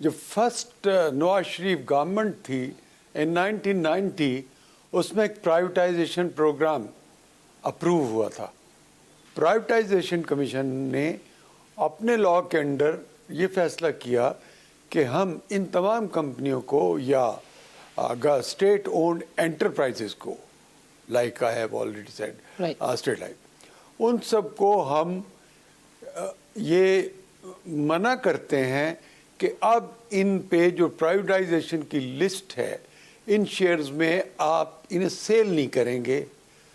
जो first Nawaz Sharif government थी इन 1990, उसमें एक प्राइवेटाइजेशन प्रोग्राम अप्रूव हुआ था। प्राइवेटाइजेशन कमीशन ने अपने लॉ के अंडर ये फैसला किया कि हम इन तमाम कंपनियों को या स्टेट ओन्ड एंटरप्राइजेस को, like I have already said state like, उन सब को हम ये मना करते हैं कि अब इन पे जो प्राइवेटाइजेशन की लिस्ट है, इन शेयर्स में आप इन्हें सेल नहीं करेंगे।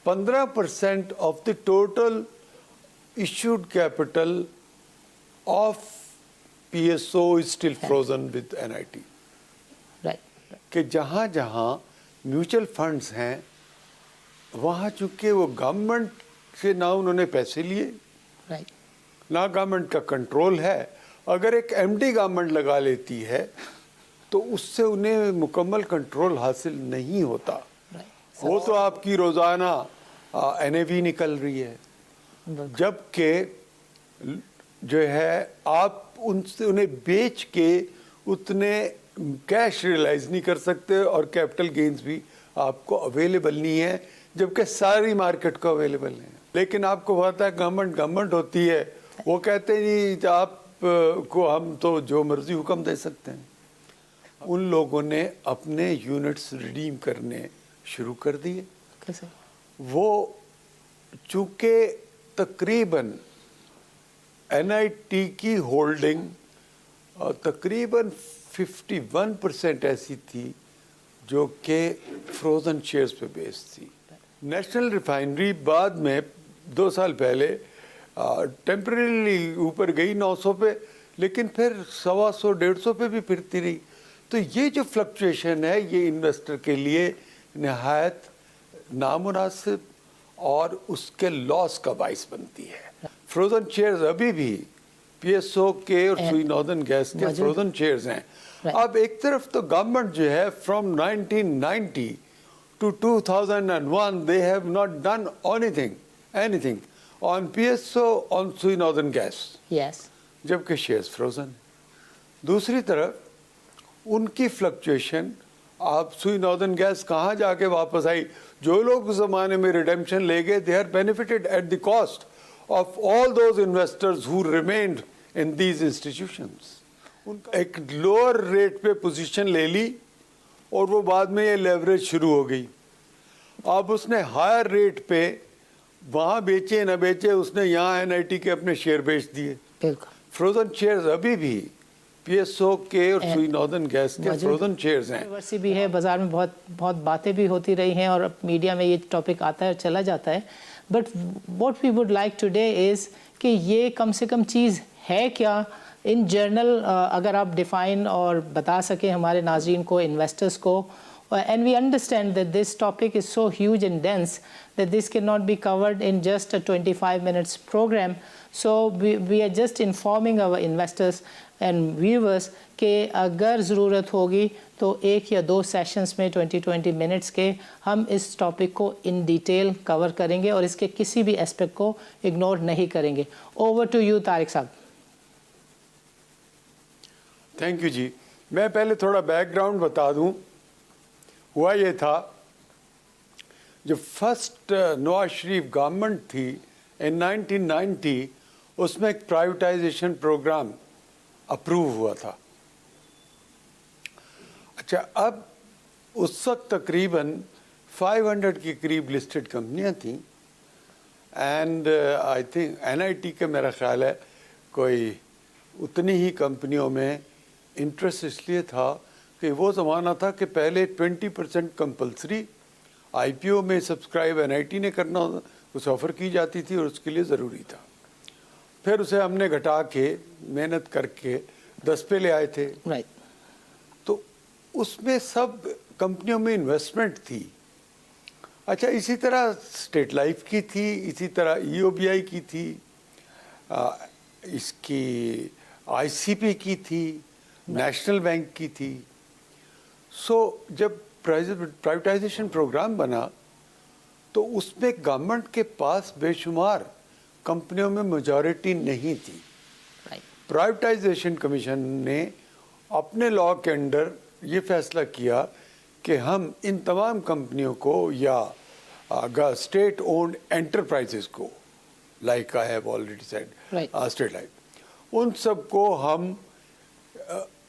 15% of the total issued capital of PSO is still frozen with NIT। कि जहाँ जहाँ म्यूचुअल फंड्स हैं वहाँ चूंकि वो गवर्नमेंट से ना उन्होंने पैसे लिए, ना गवर्नमेंट का कंट्रोल है, अगर एक MD गवर्नमेंट लगा लेती है तो उससे उन्हें मुकम्मल कंट्रोल हासिल नहीं होता। वो तो आपकी रोज़ाना NAV निकल रही है, जबकि जो है आप उनसे उन्हें बेच के उतने कैश रियलाइज नहीं कर सकते और कैपिटल गेन्स भी आपको अवेलेबल नहीं है, जबकि सारी मार्केट को अवेलेबल है। लेकिन आपको पता है गवर्नमेंट होती है, वो कहते नहीं आप को हम तो जो मर्जी हुक्म दे सकते हैं। उन लोगों ने अपने यूनिट्स रिडीम करने शुरू कर दिए। वो चूंकि तकरीबन NIT की होल्डिंग तकरीबन 51% ऐसी थी जो कि फ्रोजन शेयर्स पे बेस्ड थी। नेशनल रिफाइनरी बाद में 2 साल पहले टेम्परेरीली ऊपर गई 900 पे, लेकिन फिर 125-150 पे भी फिरती रही। तो ये जो फ्लक्चुएशन है ये इन्वेस्टर के लिए नहायत नामुनासिब और उसके लॉस का बाइस बनती है। फ्रोजन शेयर्स अभी भी PSO के और सुई नॉर्दर्न गैस के फ्रोजन शेयर्स हैं। अब एक तरफ तो गवर्नमेंट जो है from 1990 to 2001 they have not done anything on PSO on सुई नॉर्दर्न गैस, जबकि शेयर्स फ्रोजन। दूसरी तरफ उनकी फ्लक्चुएशन, आप सुई नॉर्दर्न गैस कहाँ जाके वापस आई? जो लोग उस ज़माने में रिडेम्पशन ले गए, they are benefited at the cost of all those investors who remained in these institutions। उनका एक लोअर रेट पे पोजीशन ले ली और वो बाद में ये लेवरेज शुरू हो गई। अब उसने हायर रेट पे वहाँ बेचे न बेचे, उसने यहाँ NIT के अपने शेयर बेच दिए। फ्रोजन शेयर्स अभी भी PSO के और सुई नॉर्दर्न गैस के फ्रोजन शेयर्स हैं। कंट्रोवर्सी भी है, बाजार में बहुत बातें भी होती रही हैं और मीडिया में ये टॉपिक आता है और चला जाता है। But what we would like today is कि ये कम से कम चीज़ है क्या इन जनरल, अगर आप डिफ़ाइन और बता सकें हमारे नाज़रीन को, इन्वेस्टर्स को। And we understand that this topic is so huge and dense that this cannot be covered in just a 25 minutes program. So we are just informing our investors and viewers कि अगर ज़रूरत होगी तो 1 या 2 sessions में 20 minutes के हम इस टॉपिक को इन डिटेल कवर करेंगे और इसके किसी भी एस्पेक्ट को इग्नोर नहीं करेंगे। ओवर टू यू तारिक साहब। थैंक यू जी। मैं पहले थोड़ा बैकग्राउंड बता दूं। हुआ ये था, जो फर्स्ट नवाज शरीफ गवर्नमेंट थी इन 1990, उसमें एक प्राइवेटाइजेशन प्रोग्राम अप्रूव हुआ था। अच्छा, अब उस वक्त तकरीबन 500 के करीब लिस्टेड कंपनियां थीं एंड आई थिंक NIT के मेरा ख्याल है कोई उतनी ही कंपनियों में इंटरेस्ट इसलिए था कि वो ज़माना था कि पहले 20% कंपल्सरी IPO में सब्सक्राइब NIT ने करना, उसे ऑफ़र की जाती थी और उसके लिए ज़रूरी था। फिर उसे हमने घटा के मेहनत करके 10 पे ले आए थे। तो उसमें सब कंपनियों में इन्वेस्टमेंट थी। अच्छा, इसी तरह स्टेट लाइफ की थी, इसी तरह EOBI की थी, इसकी ICP की थी, नेशनल बैंक की थी। सो जब प्राइवेटाइजेशन प्रोग्राम बना तो उसमें गवर्नमेंट के पास बेशुमार कंपनियों में मेजॉरिटी नहीं थी। प्राइवेटाइजेशन कमीशन ने अपने लॉ के अंडर ये फैसला किया कि हम इन तमाम कंपनियों को या स्टेट ओन्ड एंटरप्राइजेस को, like I have already said Right. State like, उन सब को हम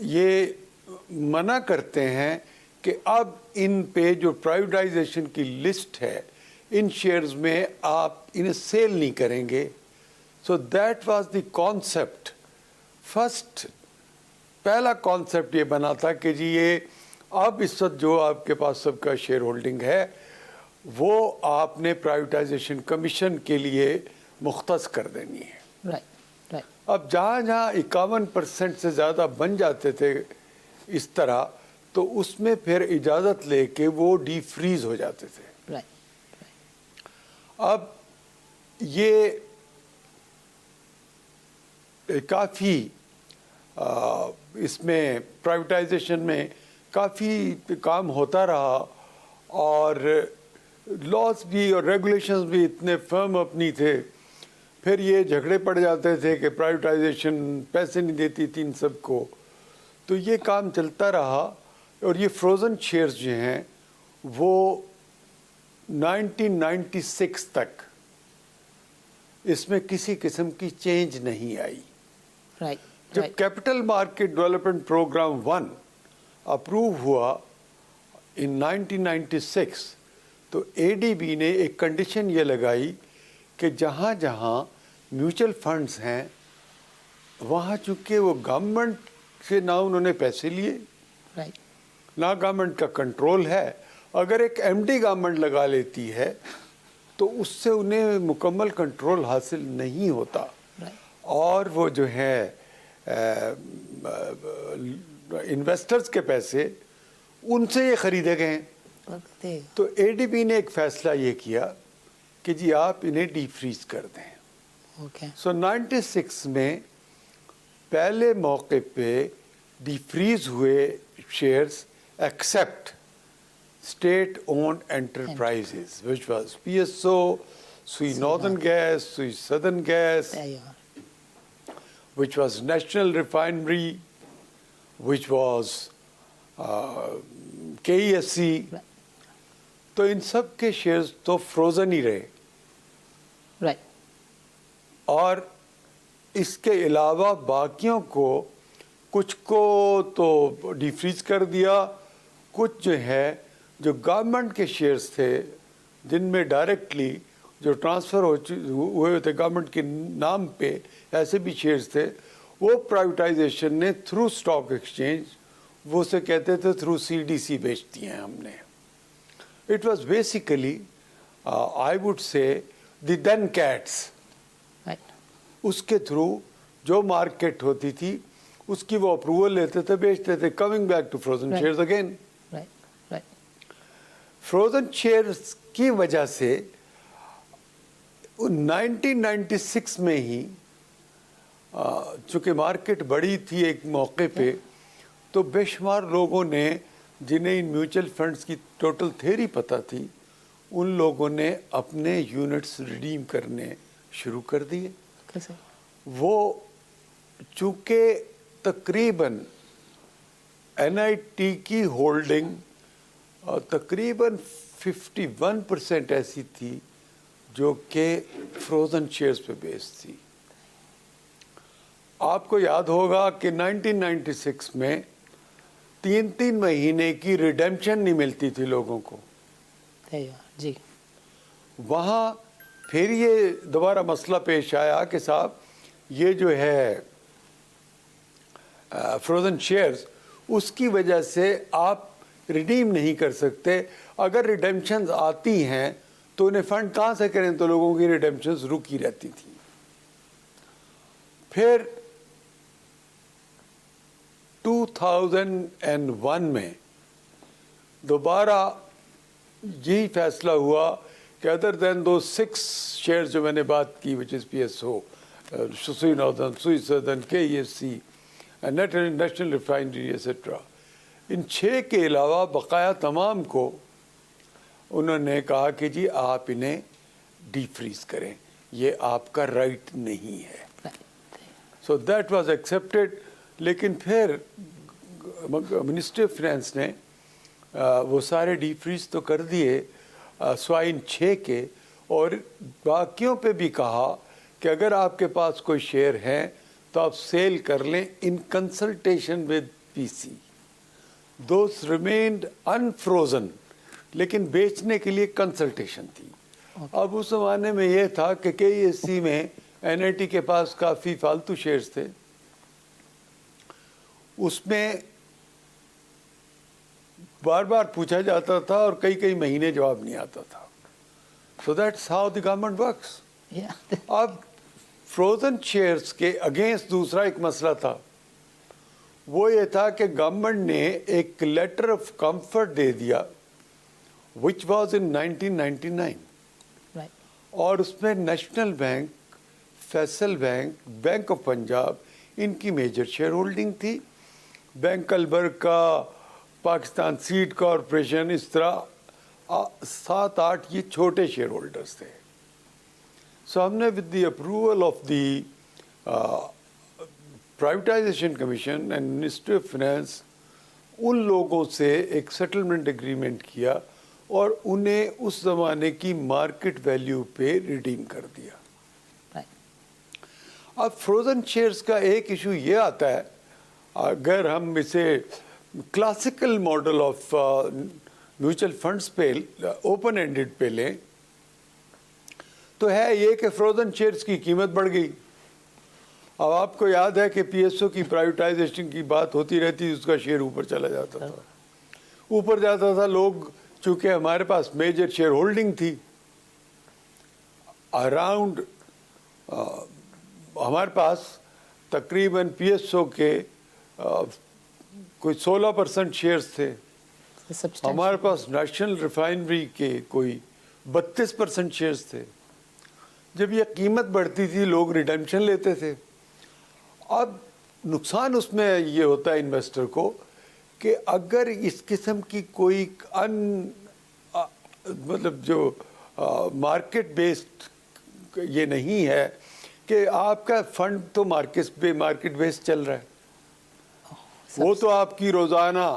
ये मना करते हैं कि अब इन पे जो प्राइवेटाइजेशन की लिस्ट है, इन शेयर्स में आप इन्हें सेल नहीं करेंगे. So that was the concept. First पहला कॉन्सेप्ट ये बना था कि जी ये अब इस वक्त जो आपके पास सबका शेयर होल्डिंग है वो आपने प्राइवेटाइजेशन कमीशन के लिए मुख्तस कर देनी है. Right right. अब जहाँ जहाँ 51% से ज़्यादा बन जाते थे इस तरह, तो उसमें फिर इजाज़त लेके वो डीफ्रीज हो जाते थे. राइट. अब ये काफ़ी इसमें प्राइवेटाइजेशन में काफ़ी काम होता रहा और लॉज भी और रेगुलेशंस भी इतने फर्म अप नहीं थे. फिर ये झगड़े पड़ जाते थे कि प्राइवेटाइजेशन पैसे नहीं देती थी इन सबको. तो ये काम चलता रहा और ये फ्रोज़न शेयर्स जो हैं वो 1996 तक इसमें किसी किस्म की चेंज नहीं आई. राइट. जब capital market development program 1 approve हुआ इन 1996, तो एडीबी ने एक कंडीशन ये लगाई कि जहाँ जहाँ म्यूचुअल फंड्स हैं वहाँ चूँकि वो गवर्नमेंट से ना उन्होंने पैसे लिए, राइट. ना गवर्नमेंट का कंट्रोल है. अगर एक एमडी गवर्नमेंट लगा लेती है तो उससे उन्हें मुकम्मल कंट्रोल हासिल नहीं होता. राइट. और वो जो है इन्वेस्टर्स के पैसे उनसे ये खरीदे गए. तो एडीबी ने एक फैसला ये किया कि जी आप इन्हें डीफ्रीज कर दें. ओके. सो 96 में पहले मौके पे डीफ्रीज हुए shares except state owned enterprises which was PSO, Sui northern gas, Sui southern gas, There you are. which was National Refinery, which was KESC. Right. तो इन सब के शेयर्स तो फ्रोजन ही रहे. राइट. और इसके अलावा बाकियों को कुछ को तो डिफ्रीज कर दिया, कुछ जो है जो गवर्नमेंट के शेयर्स थे जिनमें डायरेक्टली जो ट्रांसफ़र हुए थे गवर्नमेंट के नाम पे, ऐसे भी शेयर्स थे, वो प्राइवेटाइजेशन ने थ्रू स्टॉक एक्सचेंज, वो से कहते थे थ्रू सीडीसी बेच दिए हैं हमने. It was basically I would say the then cats. Right. उसके थ्रू जो मार्केट होती थी उसकी वो अप्रूवल लेते थे, बेचते थे. Coming back to frozen Right. Shares again. Right. Right. Frozen shares की वजह से 1996 में ही चूँकि मार्केट बड़ी थी एक मौके पे, तो बेशुमार लोगों ने जिन्हें इन म्यूचुअल फंड्स की टोटल थ्योरी पता थी, उन लोगों ने अपने यूनिट्स रिडीम करने शुरू कर दिए. कैसे? वो चूँकि तकरीबन एनआईटी की होल्डिंग तकरीबन 51% ऐसी थी जो कि फ्रोज़न शेयर्स पे बेस्ड थी. आपको याद होगा कि 1996 में 3-3 महीने की रिडेम्पशन नहीं मिलती थी लोगों को. There you are. जी. वहाँ फिर ये दोबारा मसला पेश आया कि साहब ये जो है फ्रोज़न शेयर्स, उसकी वजह से आप रिडीम नहीं कर सकते. अगर रिडेम्पशंस आती हैं तो उन्हें फंड कहाँ से करें, तो लोगों की रिडेम्पशंस रुकी रहती थी. फिर 2001 में दोबारा यही फैसला हुआ कि अदर देन दो 6 शेयर्स जो मैंने बात की, which is PSO, Sui northern, सुई सदर्न, केईएफसी, नेशनल रिफाइनरी एसेट्रा, इन 6 के अलावा बकाया तमाम को उन्होंने कहा कि जी आप इन्हें डीफ्रीज करें, ये आपका राइट नहीं है. So that was accepted. लेकिन फिर मिनिस्ट्री ऑफ फाइनेंस ने वो सारे डीफ्रीज तो कर दिए स्वाइन 6 के, और बाकियों पे भी कहा कि अगर आपके पास कोई शेयर है तो आप सेल कर लें in consultation with PC. Those remain unfrozen, लेकिन बेचने के लिए कंसल्टेशन थी। अब उस ज़माने में ये था कि KESC में NIT के पास काफ़ी फालतू शेयर्स थे, उसमें बार बार पूछा जाता था और कई कई महीने जवाब नहीं आता था। So that's how the government works. अब फ्रोजन शेयर्स के अगेंस्ट दूसरा एक मसला था, वो ये था कि गवर्नमेंट ने एक लेटर ऑफ कंफर्ट दे दिया विच वाज इन 1999, Right. और उसमें national bank, Faisal bank, bank of Punjab, इनकी मेजर शेयर होल्डिंग थी। बैंक अलबर का, पाकिस्तान सीड कॉरपोरेशन, इस तरह 7-8 ये छोटे शेयर होल्डर्स थे। सो हमने with the approval of the privatisation commission and ministry of finance उन लोगों से एक सेटलमेंट एग्रीमेंट किया और उन्हें उस ज़माने की मार्केट वैल्यू पे रिडीम कर दिया। Right. अब फ्रोजन शेयर्स का एक इशू ये आता है, अगर हम इसे classical model of mutual funds पे ओपन एंडेड पे लें तो है ये कि फ्रोजन शेयर्स की कीमत बढ़ गई। अब आपको याद है कि PSO की प्राइवेटाइजेशन की बात होती रहती, उसका शेयर ऊपर चला जाता था, ऊपर जाता था। लोग, चूंकि हमारे पास मेजर शेयर होल्डिंग थी, अराउंड हमारे पास तकरीबन PSO के कोई 16% शेयर्स थे। Substantial. हमारे पास नेशनल रिफाइनरी के कोई 32% शेयर्स थे। जब ये कीमत बढ़ती थी लोग रिडेम्पशन लेते थे। अब नुकसान उसमें ये होता है इन्वेस्टर को कि अगर इस किस्म की कोई मतलब जो मार्केट बेस्ड ये नहीं है कि आपका फंड तो मार्केट बेस्ड चल रहा है, वो तो आपकी रोज़ाना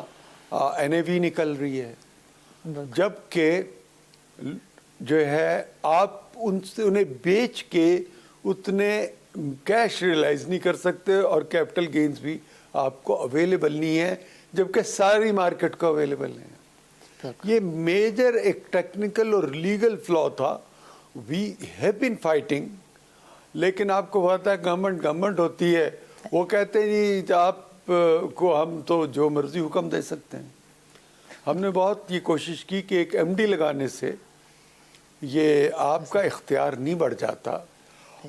NAV निकल रही है, जबकि जो है आप उन्हें बेच के उतने कैश रियलाइज नहीं कर सकते और कैपिटल गेन्स भी आपको अवेलेबल नहीं है, जबकि सारी मार्केट को अवेलेबल है। ये मेजर एक टेक्निकल और लीगल फ्लॉ था। वी हैव बीन फाइटिंग, लेकिन आपको पता है गवर्नमेंट होती है, वो कहते नहीं आप को हम तो जो मर्जी हुक्म दे सकते हैं। हमने बहुत ये कोशिश की कि एक MD लगाने से ये आपका इख्तियार नहीं बढ़ जाता,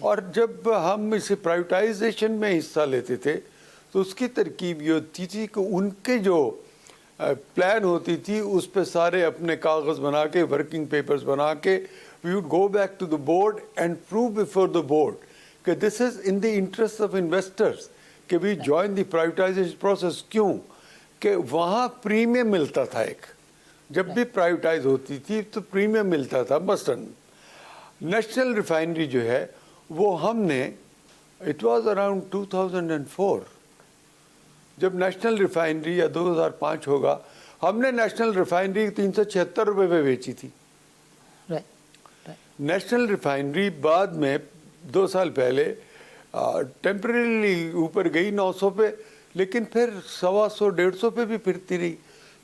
और जब हम इसे प्राइवेटाइजेशन में हिस्सा लेते थे तो उसकी तरकीब ये होती थी कि उनके जो प्लान होती थी उस पे सारे अपने कागज़ बना के, वर्किंग पेपर्स बना के, we would go back to the board and prove before the board कि this is in the interest of investors कि we join the privatisation process. क्यों कि वहाँ प्रीमियम मिलता था। एक जब भी प्राइवेटाइज होती थी तो प्रीमियम मिलता था। मसलन नेशनल रिफाइनरी जो है वो हमने, इट वाज अराउंड 2004 जब नेशनल रिफाइनरी, या 2005 होगा, हमने नेशनल रिफाइनरी 376 रुपये पे बेची थी। नेशनल रिफाइनरी बाद में 2 साल पहले टेम्परेली ऊपर गई 900 पे, लेकिन फिर 125-150 पे भी फिरती रही।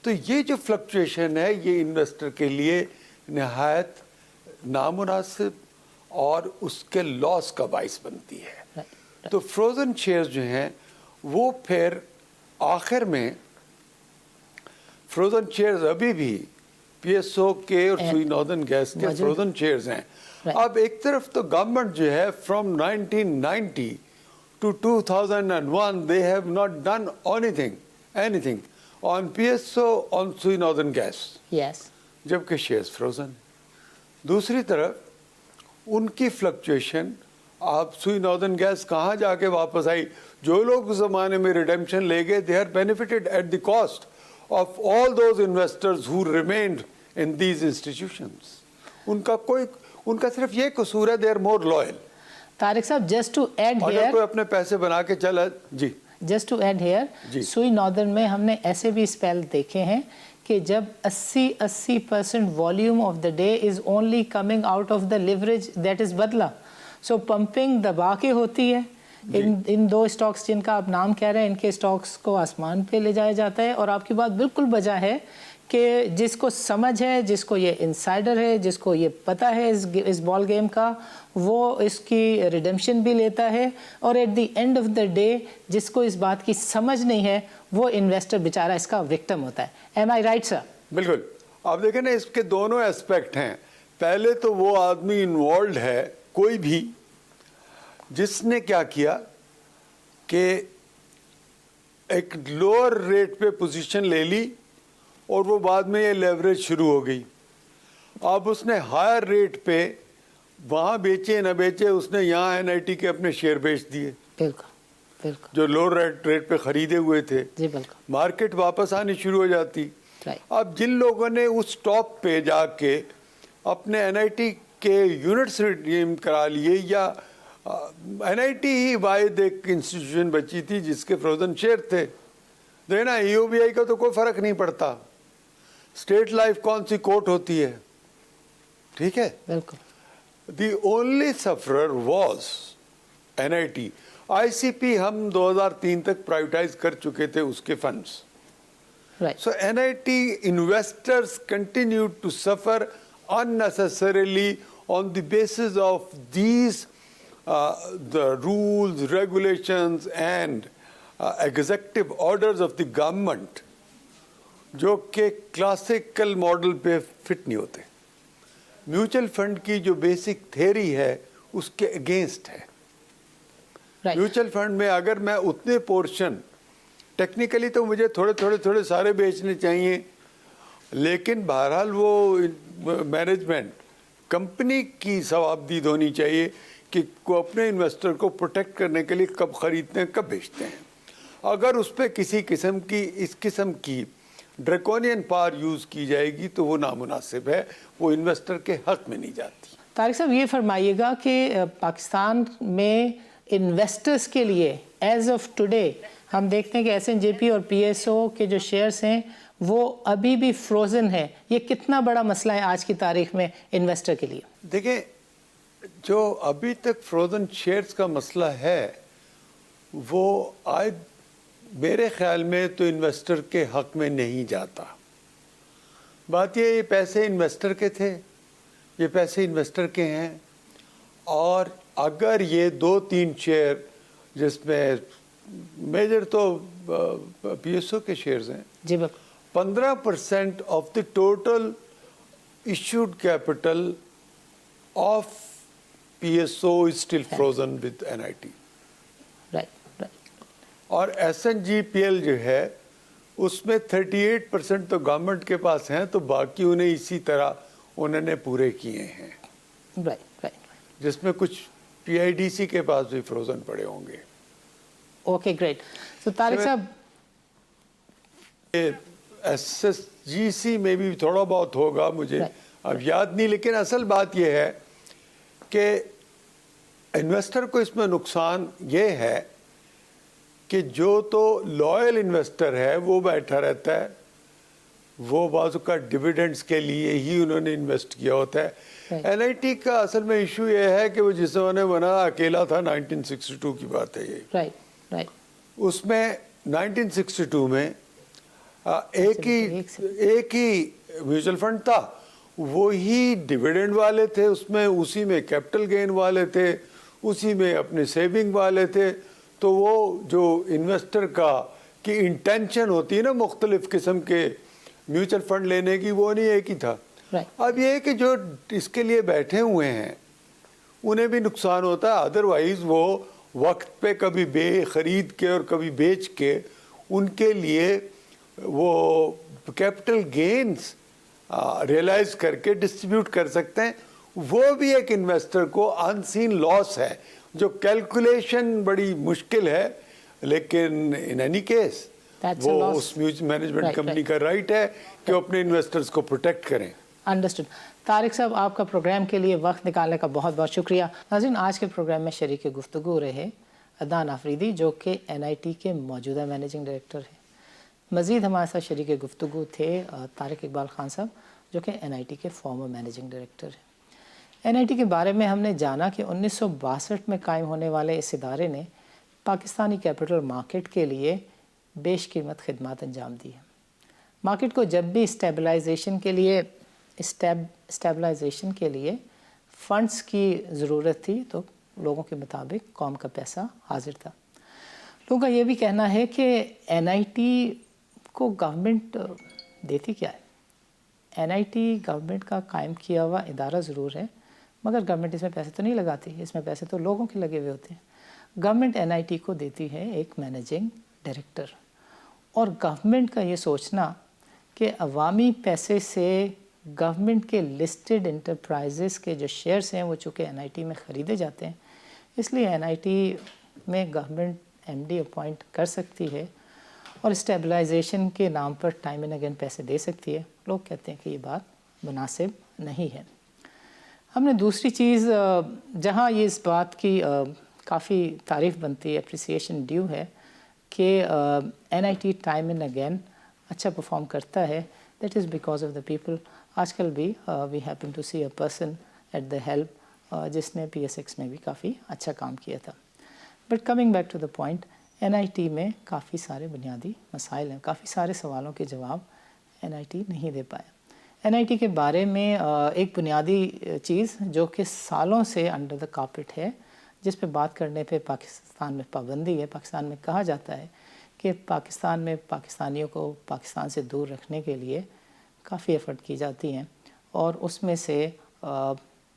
तो ये जो फ्लक्चुएशन है ये इन्वेस्टर के लिए नहायत नामुनासिब और उसके लॉस का बाइस बनती है। तो फ्रोजन शेयर्स जो हैं वो फिर आखिर में, फ्रोजन शेयर्स अभी भी PSO के और सुई नॉर्दर्न गैस के फ्रोजन शेयर्स हैं। अब एक तरफ तो गवर्नमेंट जो है from 1990 to 2001 they have not done anything on PSO on Sui Northern Gas, Yes. जबकि शेयर्स फ्रोजन। दूसरी तरफ उनकी फ्लक्चुएशन, आप सुई नॉर्दर्न गैस कहाँ जाके वापस आई, जो लोग उस ज़माने में रिडेम्पशन ले गए they are benefited at the cost of all those investors who remained in these institutions. उनका सिर्फ ये कसूर है, they are more loyal. Tariq sahab, just to add अगर हियर, कोई अपने पैसे बना के चला जी just to add here, Sui northern में हमने ऐसे भी स्पेल देखे हैं कि जब 80% volume of the day is only coming out of the leverage that is बदला. सो पंपिंग दबा के होती है. इन दो स्टॉक्स जिनका आप नाम कह रहे हैं, इनके स्टॉक्स को आसमान पे ले जाया जाता है. और आपकी बात बिल्कुल बजा है कि जिसको समझ है, जिसको ये इनसाइडर है, जिसको ये पता है इस बॉल गेम का, वो इसकी रिडेम्पशन भी लेता है. और at the end of the day जिसको इस बात की समझ नहीं है, वो इन्वेस्टर बेचारा इसका विक्टिम होता है. एम आई राइट सर? बिल्कुल. आप देखें ना, इसके दोनों एस्पेक्ट हैं. पहले तो वो आदमी इन्वॉल्व है, कोई भी, जिसने क्या किया कि एक लोअर रेट पे पोजीशन ले ली और वो बाद में ये लेवरेज शुरू हो गई. अब उसने हायर रेट पे वहाँ बेचे न बेचे, उसने यहाँ एनआईटी के अपने शेयर बेच दिए. बिल्कुल बिल्कुल. जो लोअर रेट पे खरीदे हुए थे. जी बिल्कुल. मार्केट वापस आनी शुरू हो जाती. अब जिन लोगों ने उस टॉप पे जाके अपने एनआईटी के यूनिट्स रिडीम करा लिए, या एनआईटी ही वाहिद एक इंस्टीट्यूशन बची थी जिसके फ्रोजन शेयर थे. देखना, ईओबीआई का तो कोई फर्क नहीं पड़ता. स्टेट लाइफ कौन सी कोर्ट होती है, ठीक है. बिल्कुल. The only sufferer was NIT. ICP हम 2003 तक प्राइवेटाइज कर चुके थे उसके funds. Right. So NIT investors continue to suffer unnecessarily on the basis of these the rules, regulations and executive orders of the government, जो कि क्लासिकल मॉडल पे fit नहीं होते. म्यूचुअल फंड की जो बेसिक थ्योरी है उसके अगेंस्ट है. म्यूचुअल फंड में अगर मैं उतने पोर्शन, टेक्निकली तो मुझे थोड़े सारे बेचने चाहिए, लेकिन बहरहाल वो मैनेजमेंट कंपनी की सवाबदीद होनी चाहिए कि को अपने इन्वेस्टर को प्रोटेक्ट करने के लिए कब खरीदते हैं, कब बेचते हैं. अगर उस पर किसी किस्म की इस किस्म की ड्रैकोनियन पावर यूज़ की जाएगी तो वो नामुनासिब है, वो इन्वेस्टर के हक में नहीं जाती. तारिक साहब, ये फरमाइएगा कि पाकिस्तान में इन्वेस्टर्स के लिए एज ऑफ टुडे हम देखते हैं कि एसएनजेपी और पीएसओ के जो शेयर्स हैं वो अभी भी फ्रोजन है. ये कितना बड़ा मसला है आज की तारीख में इन्वेस्टर के लिए? देखें, जो अभी तक फ्रोजन शेयर्स का मसला है वो आज मेरे ख्याल में तो इन्वेस्टर के हक में नहीं जाता. बात ये पैसे इन्वेस्टर के थे, ये पैसे इन्वेस्टर के हैं. और अगर ये 2-3 शेयर, जिसमें मेजर तो पीएसओ के शेयर्स हैं, जी बिल्कुल, 15% of the total issued capital of PSO is still frozen with NIT. Right. और एसएनजीपीएल जो है उसमें 38% तो गवर्नमेंट के पास हैं, तो बाकी उन्हें इसी तरह उन्होंने पूरे किए हैं. राइट. जिसमें कुछ पीआईडीसी के पास भी फ्रोजन पड़े होंगे. Okay, great. तो तारिक साहब, एसएसजीसी में भी थोड़ा बहुत होगा, मुझे अब याद नहीं, लेकिन असल बात यह है कि इन्वेस्टर को इसमें नुकसान ये है कि जो तो लॉयल इन्वेस्टर है वो बैठा रहता है, वो बाजू का डिविडेंड्स के लिए ही उन्होंने इन्वेस्ट किया होता है. एनआईटी का असल में इशू ये है कि वो जिस समय बना अकेला था, 1962 की बात है ये. राइट. उसमें 1962 में एक ही म्यूचुअल फंड था, वो ही डिविडेंड वाले थे, उसमें उसी में कैपिटल गेन वाले थे, उसी में अपने सेविंग वाले थे. तो वो जो इन्वेस्टर का की इंटेंशन होती है ना मुख्तलिफ किस्म के म्यूचुअल फंड लेने की, वो नहीं एक ही था. अब ये है कि जो इसके लिए बैठे हुए हैं उन्हें भी नुकसान होता है. अदरवाइज वो वक्त पे कभी खरीद के और कभी बेच के उनके लिए वो कैपिटल गेन्स रियलाइज करके डिस्ट्रीब्यूट कर सकते हैं. वो भी एक इन्वेस्टर को अनसीन लॉस है, जो कैलकुलेशन बड़ी मुश्किल है, लेकिन इन एनी केस वो उस म्यूचुअल मैनेजमेंट कंपनी का राइट है कि वो अपने इन्वेस्टर्स को प्रोटेक्ट करें. अंडरस्टूड. तारिक साहब, आपका प्रोग्राम के लिए वक्त निकालने का बहुत बहुत शुक्रिया. नाज़रीन, आज के प्रोग्राम में शरीक गुफ्तगू रहे अदनान आफरीदी जो कि NIT के मौजूदा मैनेजिंग डायरेक्टर हैं। मज़ीद हमारे साथ शरीक गुफ्तगू थे तारिक इकबाल ख़ान साहब जो कि NIT के फॉर्मर मैनेजिंग डायरेक्टर हैं। NIT के बारे में हमने जाना कि 1962 में कायम होने वाले इस इदारे ने पाकिस्तानी कैपिटल मार्केट के लिए बेशकीमत खिदमत अंजाम दी है। मार्केट को जब भी स्टेबलाइजेशन के लिए फ़ंड्स की ज़रूरत थी तो लोगों के मुताबिक कौम का पैसा हाजिर था। लोगों का ये भी कहना है कि NIT को गवर्नमेंट देती क्या है। NIT गवर्नमेंट का कायम किया हुआ इदारा ज़रूर है मगर गवर्नमेंट इसमें पैसे तो नहीं लगाती, इसमें पैसे तो लोगों के लगे हुए होते हैं। गवर्नमेंट NIT को देती है एक मैनेजिंग डायरेक्टर, और गवर्नमेंट का ये सोचना कि अवामी पैसे से गवर्नमेंट के लिस्टेड इंटरप्राइजेस के जो शेयर्स हैं वो चूँकि NIT में ख़रीदे जाते हैं, इसलिए NIT में गवर्नमेंट MD अपॉइंट कर सकती है और स्टेबलाइजेशन के नाम पर टाइम एंड अगेन पैसे दे सकती है। लोग कहते हैं कि ये बात मुनासिब नहीं है। हमने दूसरी चीज़ जहाँ ये इस बात की काफ़ी तारीफ़ बनती है, अप्रिसिएशन ड्यू है कि NIT टाइम एंड अगेन अच्छा परफॉर्म करता है, that is because of the people. आजकल भी we happen to see a person at the help जिसने PSX में भी काफ़ी अच्छा काम किया था। But coming back to the point, NIT में काफ़ी सारे बुनियादी मसाइल हैं, काफ़ी सारे सवालों के जवाब NIT नहीं दे पाया। NIT के बारे में एक बुनियादी चीज़ जो कि सालों से अंडर द कार्पेट है, जिस पे बात करने पे पाकिस्तान में पाबंदी है। पाकिस्तान में कहा जाता है कि पाकिस्तान में पाकिस्तानियों को पाकिस्तान से दूर रखने के लिए काफ़ी एफ़र्ट की जाती हैं, और उसमें से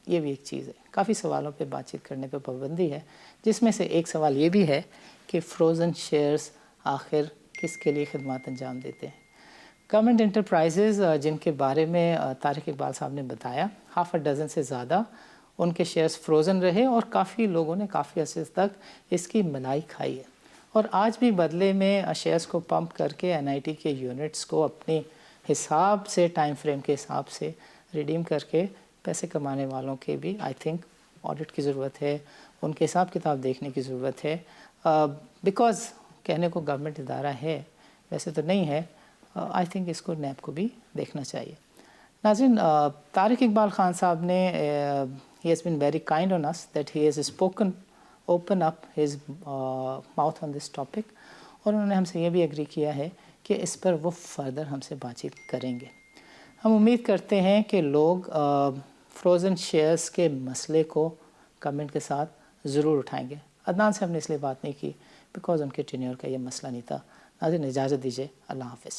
ये भी एक चीज़ है, काफ़ी सवालों पे बातचीत करने पे पाबंदी है, जिसमें से एक सवाल ये भी है कि फ्रोज़न शेयर्स आखिर किसके लिए खिदमत अंजाम देते हैं। गवर्नमेंट इंटरप्राइजेज़ जिनके बारे में तारिक इकबाल साहब ने बताया, हाफ अ डज़न से ज़्यादा उनके शेयर्स फ्रोज़न रहे और काफ़ी लोगों ने काफ़ी अर्से तक इसकी मलाई खाई है, और आज भी बदले में शेयर्स को पंप करके NIT के यूनिट्स को अपने हिसाब से, टाइम फ्रेम के हिसाब से रिडीम करके पैसे कमाने वालों के भी आई थिंक ऑडिट की ज़रूरत है, उनके हिसाब किताब देखने की ज़रूरत है। बिकॉज़ कहने को गवर्नमेंट इदारा है, वैसे तो नहीं है। आई थिंक इसको NAB को भी देखना चाहिए। नाज़रीन, तारिक इकबाल ख़ान साहब ने he has been very kind on us that he has open up his mouth on this topic, और उन्होंने हमसे ये भी एग्री किया है कि इस पर वो फर्दर हमसे बातचीत करेंगे। हम उम्मीद करते हैं कि लोग फ्रोज़न शेयर्स के मसले को गवर्नमेंट के साथ ज़रूर उठाएंगे। अदनान से हमने इसलिए बात नहीं की बिकॉज़ उनके टेन्योर का ये मसला नहीं था। नाज़रीन, इजाज़त दीजिए, अल्लाह हाफ़िज़।